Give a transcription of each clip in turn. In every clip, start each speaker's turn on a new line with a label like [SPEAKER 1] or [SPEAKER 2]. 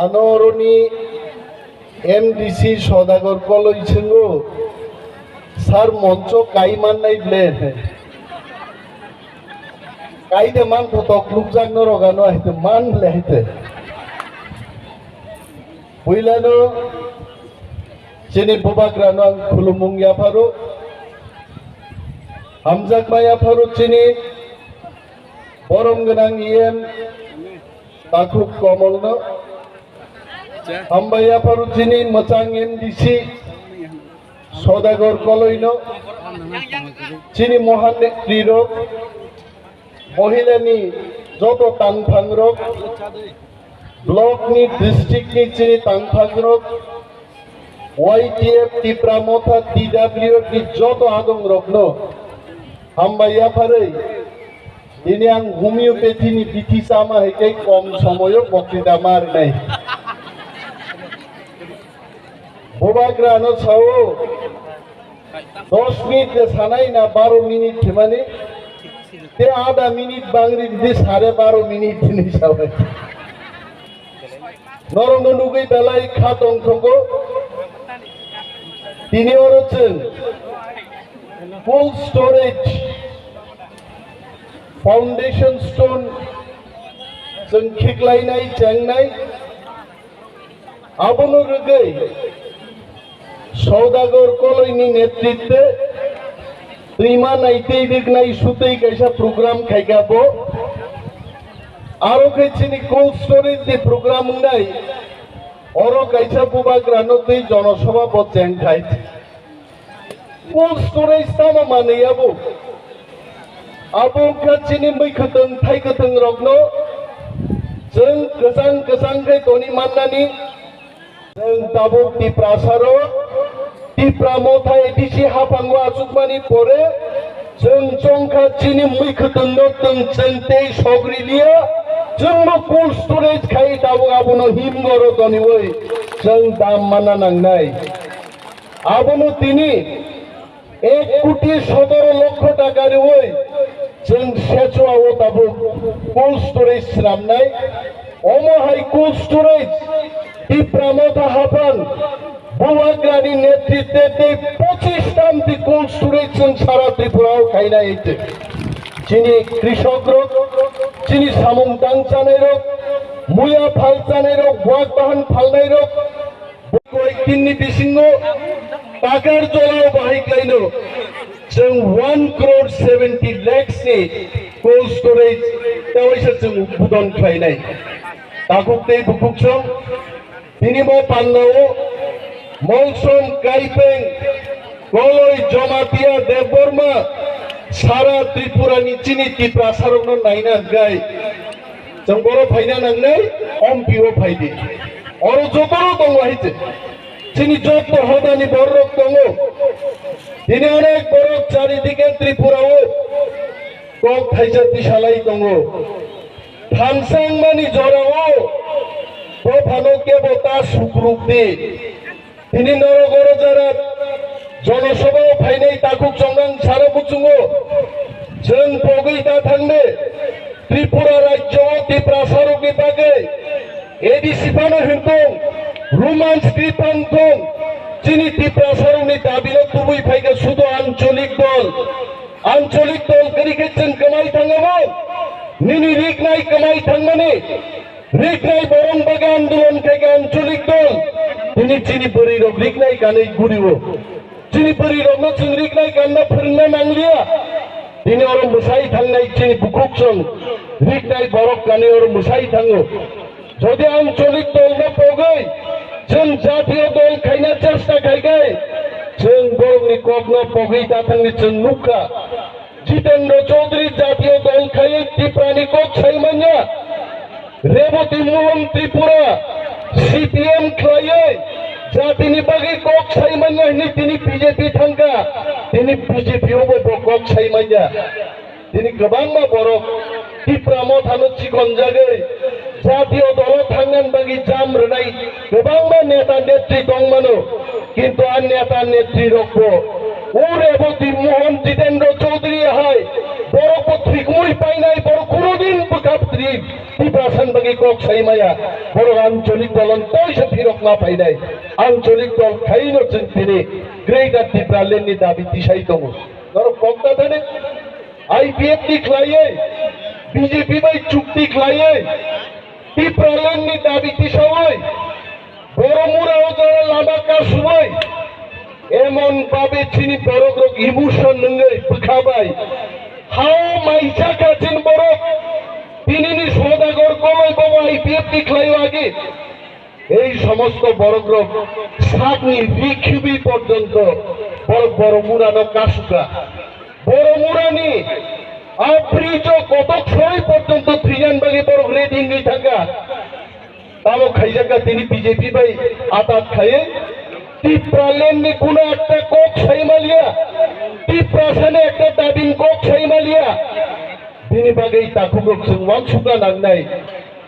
[SPEAKER 1] আনোরনি MDC সদাগর কলইছেন সার মঞ্চ caiman নাই blende কাইতে মান ফটক লুকজাং নরগানো আইতে মান লেহাইতে বুইলানো চিনি বুবাগ্রানো আं খুলুমুং याफारो हामजाक माय याफारो चिनि बरम गोनां इएम ताखुक कमलनो हामबाय याफारो चिनि मोजां एमडिसि सदागर कलयनो चिनि महान नेत्रीरो महिलानि जत तांफांरो ब्लकनि डिस्ट्रिक्टनि चिनि तांफांरो YTF Tiprasa TW ni joto adong rokno hamba yaphare ini ang homeopathy ni bithi sama hekai kom samoyo bokrita mar nai bobagrano chao 10 minute ke sanai na 12 minute themani te आधा minute bangri di 12.5 minute ni sabai norongno nugai belai khatong thongo তিনি হচ্ছেন cold storage foundation stone जों खेख्लायनाय जेंनाय आबनो रगै सौदागर कलयनि नेतृत्वे दैमा नायतै रिगनाय सुतै कैसा programme खायगाबो आरो कैसिनि cold storage नि प्रोग्राम नाय औरो कैसा बुबाग्रानो दै जनसभा बजें खाय कोल्ड स्टोरेज तामा मानैयाबो आबो काचिनि मैखोथों थाइखोथों रगनो जों गोजां गोजांखै तनि माननानि जों दाबो तिप्रासारो तिप्रामथा एदिसि हाफांगो आसुकमानि परे जों जंखा चिनि मैखोथों नों जोंते सग्रिलिया जोंनो कोल्ड स्टोरेज खाय दाबो आबोनो हिमगरो तनिवै जों दाम माना नांनाय आबोनो तिनि 1,17,00,000 टाकानि वै जों सेचुआव दाबो कोल्ड स्टोरेज स्रामनाय अमहाय कोल्ड स्टोरेज तिप्रामथा हाफां बुवाग्रानि नेतृत्वे 25 टामति कोल्ड स्टोरेज जों सारा त्रिपुराव खायनाय चिनि कृषक रोग चिनि सामुं दांचानाय रोग मुया फालचानाय रोग वाक बाहन फालनाय रोग कयेकदिननि बिसिङाव टाकार जलाव बाहायग्लायनो जों 1,70 लाख नि कोल्ड स्टोरेज तावैसो जों उद्बोधन खालायनाय ताकुकदै बुकुकसं दिनिबो पान्नाव मौसम गायपें कलय जमातिया देबबर्मा सारा त्रिपुरानि चिनि तिप्रासारनो नायना गाय जों बर' फायना नांनाय अम्पिओ फायदि और जतरो दङ हायते चिनि जत हदानि बरक दङ दिनै अनेक बरक चारिदिके त्रिपुराव कक थाइजाति सालाय दङ थानसांमानि जराव बफानो केबता सुग्रुपदि दिनै नरगर जारा जनसभा फायनाय ताकुक संगां सारा बुचुङो जों पगैता थांनो त्रिपुरा राज्यआव तिप्रासारनि बागै एडिसि फानो हिंदों रोमान्स क्रिपांथों चिनि तिप्रासारनि दाबिनो गुबै फायगा सुदो आंचलिक दल करिके जों कमाय थाङोमोन निनि रिगनाय कमाय थांनानै रिगनाय बरं बागा आन्दोलन खायगा आंचलिक दल दिनै चिनि बोरै रग रिगनाय गानै गुरिवो चिनि बोरै रगनो जों रिगनाय गानना फोरोंनो नांलिया दिनै अर मोसाय थांनाय चिनि बुकुकसं रिगनाय बरक गानै अर मोसाय थाङो যদি আঞ্চলিক দল না পগৈ जों জাতীয় দল খাইনা চেষ্টা খাইগাय जों बरंनि कगनो पगैता थांनि जों नुखा जितेन्द्र चौधरी জাতীয় দল खायै तिप्रानि कग सायमान्या रेवती मुलम त्रिपुरा CPM खायै जातिनि बागै कग सायमान्या नि दिनै बीजेपी थांगा दिनै बीजेपीआवबो कग सायमान्या दिनै गोबांमा बरक तिप्रामथानो चिकन जागै जातीय दल थांनान बागै जाम रनाय गोबांमा नेता नेत्री दंमानो किन्तु आ नेता नेत्री रखबो ওর এবতী মোহন জিতেন্দ্র চৌধুরী হয় বড় পত্রিক মুই পাই নাই বড় কোনোদিন পত্রিক টিপ্রাসান বাকি কক সাইমায়া বড় আঞ্চলিক দলন পয়সা ফিরক না পাই নাই আঞ্চলিক দল খাইনছেন তিনি গ্রেটার টিপ্রালেননি দাবি দিশাই দম ধরো কক্তা জানে আইপিএফ টি খ্লাইয়ে বিজেপি বাই চুক্তি খ্লাইয়ে টিপ্রালেননি দাবি দিশাই বড় মুরাও যারা লামাকা সময় এমন ভাবে চিনি বড় ইমোশন নঙ্গে বুখাবাই হাও মাইসা কাছেন বড় তিনি সদাগর কলই বাবা আইপিএফ টি খ্লাইও আগে এই সমস্ত বড় গ্রহ সাগনি রিখিবি পর্যন্ত বড় বড় মুরানো কাসুকা বড় মুরানি আপ্রিজ কতক সময় পর্যন্ত থ্রিজান বাগে বড় রেডিং নেই থাকা তাও খাইজাকা তিনি বিজেপি ভাই আতাত খাইয়ে টিপ্রালেননি কোনো একটা কক সাইমালিয়া টিপ্রাসানে একটা দাবিং কক সাইমালিয়া তিনি বাগে তাকুগক जों वान सुगा नांनाय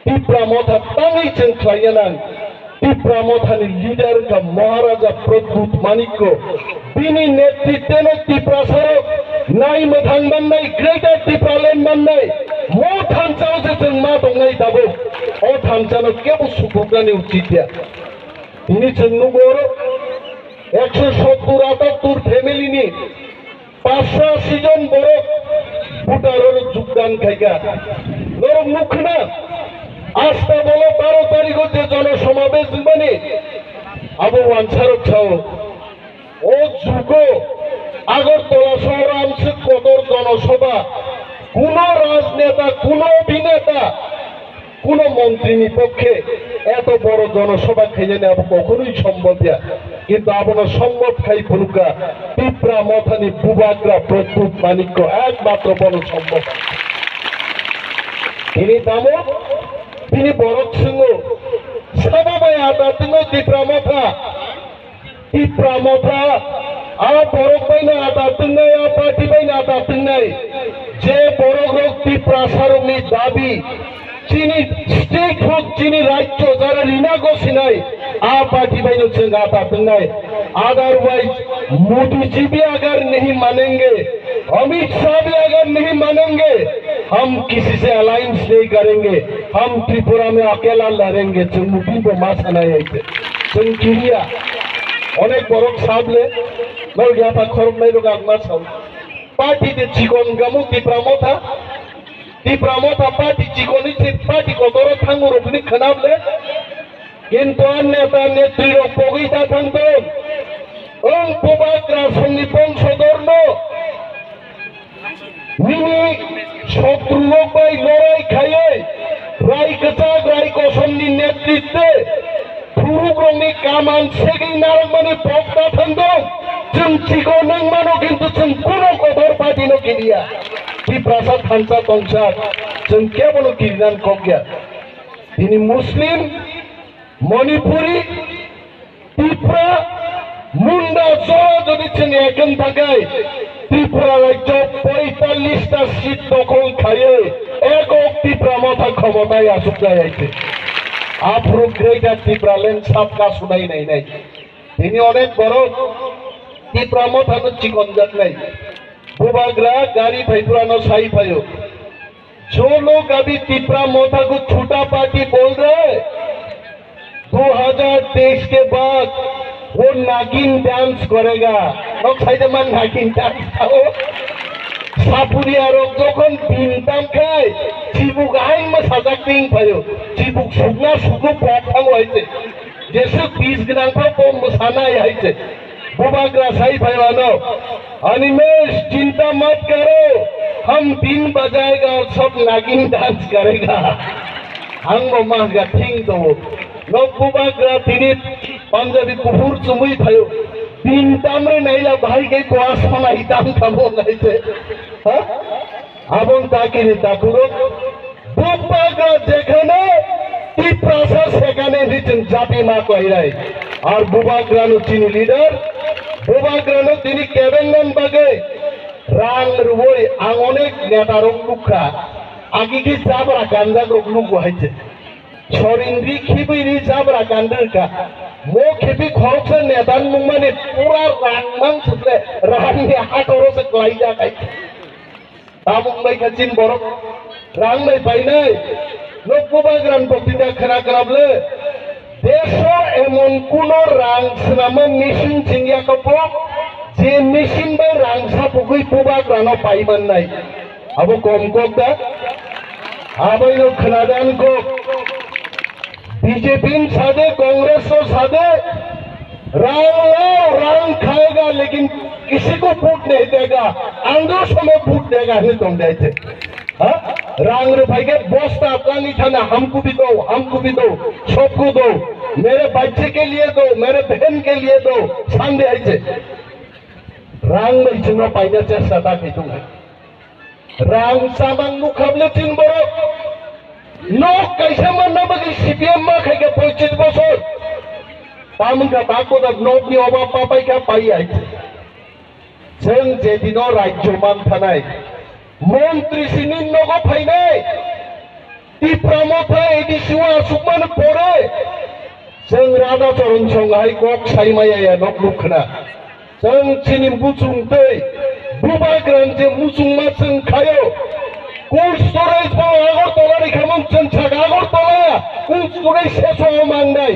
[SPEAKER 1] टिप्रा मथा ताङै जों ख्लायनान टिप्रा मथानि लिडार का महाराजा प्रद्युत मानिक्य बिनि नेतृत्वेनो टिप्रासार नाय मोथां माननाय ग्रेटार टिप्रालेन माननाय मो थानसाव जे जों मा दंनाय दाबो अ थानसानो केबो सुबुगानि उचितया बिनि जों नुगोर 170-78 फैमिलिनि 580 जन बड़ ভোটারের যোগদান খাইকা নরম মুখ না আস্থা বলো 12 তারিখ যে জনসমাবেশ মানে আবু আনসারক ছাও ও যুগ আগরতলা শহর আমছে কদর জনসভা কোন রাজনেতা কোন অভিনেতা কোন মন্ত্রীর পক্ষে এত বড় জনসভা খাইয়ে নেওয়া কখনোই সম্ভব না কিন্তু আপনার সম্মত খাই ফুলকা টিপ্রা মথানি বুবাগ্রা প্রদ্যুৎ মানিক্য একমাত্র বড় সম্ভব তিনি দামক তিনি বড় সিংহ সবাই আদা সিংহ টিপ্রা মথা আর বড় পাইনা আদা সিংহ পার্টি পাইনা আদা সিংহ যে বড় লোক টিপ্রাসারনি দাবি चीनी स्टेट हो चीनी राज्य जरा लीना को सिनाई आ पार्टी भाई लोग संग आता तंगाई अदरवाइज मोदी जी भी अगर नहीं मानेंगे अमित शाह भी अगर नहीं मानेंगे हम किसी से अलायंस नहीं करेंगे हम त्रिपुरा में अकेला लड़ेंगे चंगुटी को मासा नहीं आते चंगिरिया अनेक बड़ों साबले लोग यहाँ पर खरों में लोग आगमा साब पार्टी के चिकन गमु तिप्रामो था टिप्रामथा पार्टी चिकोनी पार्टी को दौर थांगो रोपनी खनाबले किंतु नेता नेत्री पगैता थांतो ओं पबाग्रा संनि बंशधर्म निनि शत्रुओं बाय लड़ाई खाये राय कचाक राय कोसमनि नेतृत्वे फुरुग्रंनि कामान सेगै नारमनि भक्ता थांतो जों चिको नों मानो किंतु जों कोनो कदर पार्टीनो किलिया टिप्रासा थानसा तंसा जों केवल किरिनान कगया তিনি মুসলিম মণিপুরি ত্রিপুরা মুন্ডা সহ যদি जों এখন থাকায় ত্রিপুরা রাজ্য 45টা সিট দখল খাইয়ে একক ত্রিপুরা মথা ক্ষমতায় আসুক যাইছে আফ্রো গ্রেটার ত্রিপুরালেন সাবকা শুনাই নাই তিনি অনেক বড় ত্রিপুরা মথা চিকন জাত নাই बुबाग्रा गाड़ी भैपुरानो साई भयो जो लोग अभी टिप्रा मोथा को छोटा पार्टी बोल रहे 2023 के बाद वो नागिन डांस करेगा लोग साइड में नागिन डांस खाओ सापुरिया रोग जोखन बिंताम खाए चिबुक आइन में साजाक्तिंग भयो चिबुक सुगना सुगु पॉपथांग होइছে जैसे 20 ग्राम का वो मसाना आइছে बुबाग्रा साई भाईवानो अनिमेश चिंता मत करो हम दिन बजाएगा और सब नागिन डांस करेगा हम मांगा थिंग दो लोग बुबाग्रा तिनी पंजाबी कुकुर चुमुई भयो दिन तामरे नहीं ला भाई के क्वास होना हिताम खाबो नहीं थे हाँ आबों ताकि नहीं ताकुरो बुबाग्रा जेखने टिप्रासा सेखाने रिचन जापी माँ को ही रहे और बुबाग्रा नो चीनी लीडर बुबाग्रानो তিনি কেবেনন বাগে রাং রুই আং অনেক নেতারক লুকা আগে কি জাবরা গান্দা গ্রুপ লুক হইছে ছরিন্দ্রি খিবিরি জাবরা গান্ডারকা मो खेपी खरकसे नेदान मुंगमानि पूरा रांमां सुtle रांनि हाथरसे ग्लाइजा गाय तामुंबाय खाचिन बरक रांनाय बायनाय नकुबाग्रान बक्तिदा खना ग्राबले देशो एमन कुनो रां सनामा मेशिन सिंगियाखौ जे मेशिन बे रां सापुगै पुबाग्रानो पाइमाननाय अब कम कोकदा आबायनो खनादान को बीजेपी सादे कांग्रेस तो सादे रांग खाएगा लेकिन किसी को फूट नहीं देगा आंदो समय फूट देगा नहीं तुम देते रांग रुपए के बस्ता अपनी थाना हमको भी दो सबको दो मेरे बच्चे के लिए दो मेरे बहन के लिए दो सांदे ऐसे रांग में इतना पाइने से सदा की तुम्हें रांग सामान मुकाबले तीन बड़ो नो कैसे मरना बगी सीपीएम में खाएगा 25 बছর तामुंगा बाको दा नो की ओबा पापाई का पाई आई जों जेदिनो राज्य मान थानाय मंत्री सिनि नगो फाइनाय तिप्रामथा एडिसिवा सुकमान परे जों राधा चरण संहाय गक साइमाया नक लुखना जों चिनि बुचुंतै बुबाग्रान जे मुचुंमा जों खायो कोल्ड स्टोरेज पर আগরতলা রেখামন চঞ্চাক আগরতলা কোল্ড স্টোরেজ শেষ হওয়া মাংনাই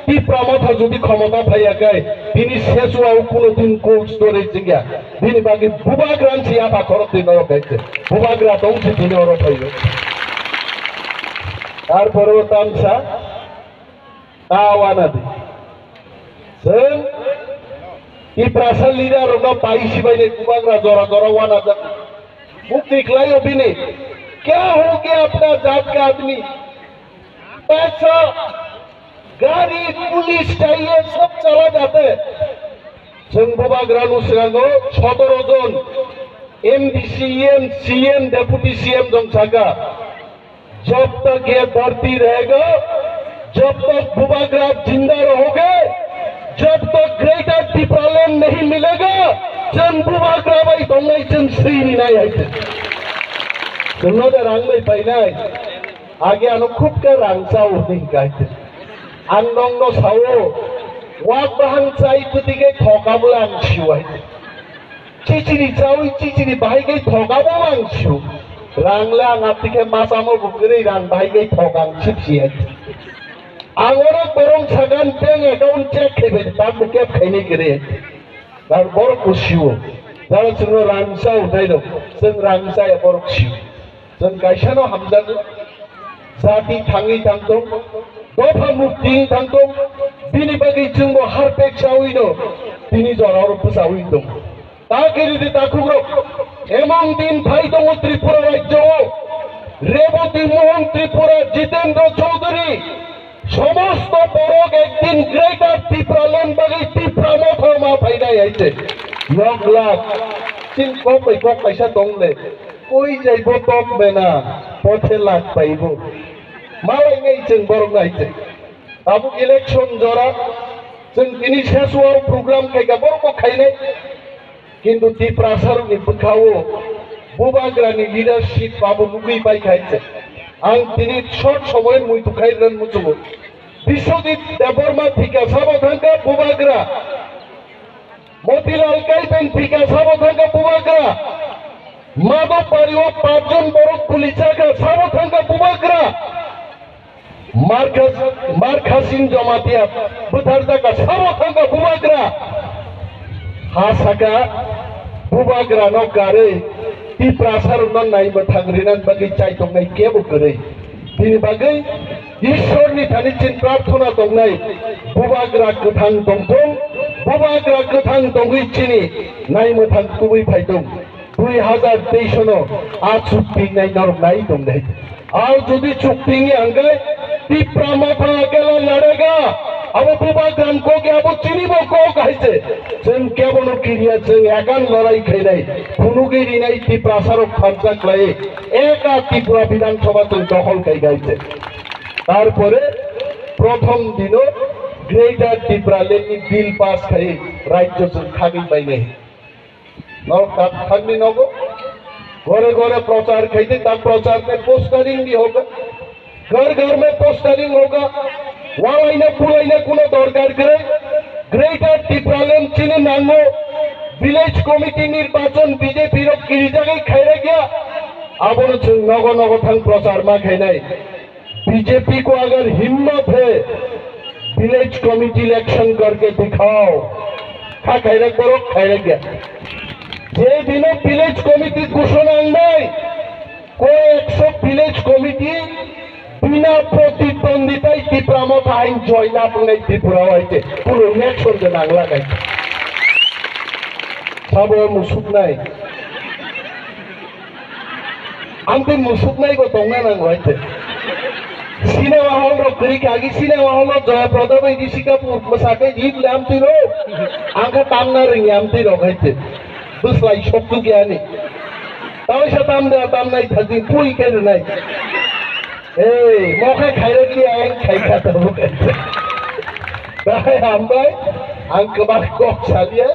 [SPEAKER 1] তিপ্রামথা যদি ক্ষমতা পাইয়াকায় তিনি শেষ হওয়াও কোনোদিন কোল্ড স্টোরেজ জিগা তিনি বাকি বুবাগ্রান সিয়াপা খরচ দিন গাইছে বুবাগ্রা দৌছে তিনি ওর পাইবে তারপরেও তামসা তাওয়ানা দি जों तिप्रासा लिडार ना पाइसी बाइने बुबाग्रा जरा जरा वाना जा वो दिखलायो भी नहीं क्या हो गया अपना जात का आदमी पैसा गाड़ी पुलिस चाहिए सब चला जाते जों बुबाग्रानु सिगाङो 17 जन एमडीसीएम सीएम डेप्यूटी सीएम जों साखा जब तक ये धरती रहेगा जब तक बुबाग्रा जिंदा रहोगे जब तक ग्रेटर टिप्रालैंड नहीं मिलेगा जों बुबाग्रा बाय दंनाय जों श्रीनि नाय आइते जोंनो दा रां मै पाइनाय आगे आनो खूब का रां साव नहीं गाइते आं नंनो सावो वाक बाहां चाइ पुतिगे थकाबला आं छिवाय चिचिनि चावि चिचिनि बाहायगै थकाबो आं छिउ रांला आं आतिके मासामो बुगरै रां बाहायगै थकां छिपसिया आंगोनो बरं सागान बैंक अकाउंट चेक खेबे ताब केब खाइने गरे दार बर कुसियो दार जोंनो रांसा उठाय दं जों रांसा बर कुसियो जों गायसानो हामजानो जाति थाङै थांदों दफा मुक्ति थांदों बिनि बागै जोंबो हारपेक सावैनो बिनि जराव फोसावै दं तागिरिदि ताकुग्रो एमन दिन फाइ दं त्रिपुरा राज्यआव रेवती मोहन त्रिपुरा जितेंद्र चौधरी समस्त बरक एकदिन ग्रेटर टिप्रालैंड बागै टिप्रामथा मा फाइनाय आइते लग लाख चिन को पैसा दंले कोई जाइबो टप बेना पथे लाख पाइबो मालाय नै जों बरक नायते आबु इलेक्शन जरा जों दिनै सेसुआव प्रग्राम खायगा बरक खायनाय किन्तु तिप्रासारनि बुखावो बुबाग्रानि लिडारशिप बाबु मुगै बाय खायते आं दिनै शर्ट समय मुइतु खायरन मुचुबो विश्वजित देबबर्मा थिका साबधानका बुबाग्रा मतिलाल काइपेन थिका साबधानका बुबाग्रा माधव पारिओ 5 जन बरक पुलिसका साबधानका बुबाग्रा मार्कासिन जमातिया बुधारदाका साबधानका बुबाग्रा हासाका बुबाग्रा न गारै तिप्रासार न नायबो थांग्रिनान बागै चाइतंनाय केबो गरै बिनि बागै ईश्वरनि थानिचिन प्रार्थना दंनाय बुबाग्रा गोथां दंफं बुबाग्रा गोथां दंगैचिनि नायमो थां गुबै फायदं 2023 नो आ चुक्तिनाय नाय दंनाय आव जुदि चुक्तिनि आंगाय तिप्रामथा अकेला लड़ेगा अब बुबाग्रान को के अब चिनिबो को गाइसे जों केबनो किरिया जों एगान लड़ाई खैनाय खुनुगिरि नाय तिप्रासार खानसा क्लाय एका त्रिपुरा विधानसभा जों दखल खाय गाइसे तारपरे प्रथम दिनो ग्रेटर टिप्रालैंडनि बिल पास खाय राज्य जों खागै बायनाय न खागनि नगो घरे घरे प्रचार खाइते ता प्रचार में पोस्टरिंग भी होगा घर घर में पोस्टरिंग होगा ওয়ালাইনা পুলাইনা কোনো দরকার করে গ্রেটার টিপ্রালেন চিনি নাঙ্গো ভিলেজ कमिटी निर्वाचन बीजेपी रो किरी जगह खाइरा गया अब नगो नगो थांग प्रचार में खाई बीजेपी को अगर हिम्मत है विलेज कमिटी इलेक्शन करके दिखाओ खा खाइरा करो खाइरा गया जे दिनों विलेज कमिटी घोषणा नहीं कोई 100 विलेज कमिटी बिना प्रतिद्वंदिता त्रिपुरा आईन जयना बुंनाय त्रिपुरा आइते पुरो इलेक्शन जो नांगला गाइते साबो मुसुबनाय आंते मुसुबनाय को दंना नांगौ आइते सिनेमा हॉल रो करी कागी सिनेमा हॉल रो जयप्रदा बायदि सिकापुर मसाके जीत लामती रो आंखा तामना रिंग आमती रो गाइते दुसलाई शक्तु ज्ञानी तावैसा तामनाय थाजी पुई केर नाय ए मौका खाइरा कि आं खाइखा तो गाइते हामबाय आं गोबां कक सालिया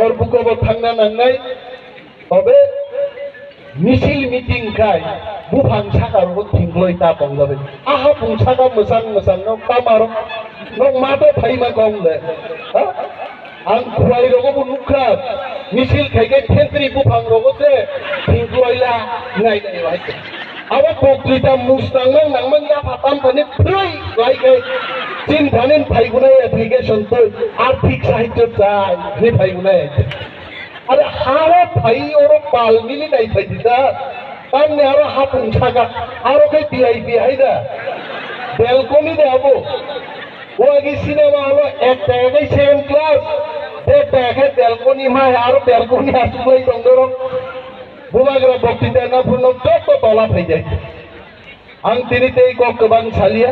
[SPEAKER 1] और बुको थांना नांनाय तबे मिसिल मिटिं खाय बुफां साखारबो थिंग्लय तापं जाबाय आहा बुंसागा मोजां मोजां न कामार न मादो फाइमा गंले आं खुवाइ रगो नुखा मिसिल खायगे थेंत्री बुफां रगोसे थिंग्लयला नाय नाय अब बक्तृता मुस्तांनां नांमोन या फाताम थाने फ्रै लाइकै चिन थाने फाइगुनाय एप्लिकेशन तो आर्थिक साहित्य जाय नि फाइगुनाय अरे हारा फाइ और पाल मिली नाय फाइदिदा तामने आरो हापुं सागा आरो के टीआईपी हाइदा बेलकनी दे आबो ओगी सिनेमा हलो एक टाके 7 क्लास एक टाके बेलकनी मा आरो बेलकनी आसुलै दंदरो बुबाग्रा बक्तृता ना फुनो जत तला फैजाय आं तिनि तेई को गोबां सालिया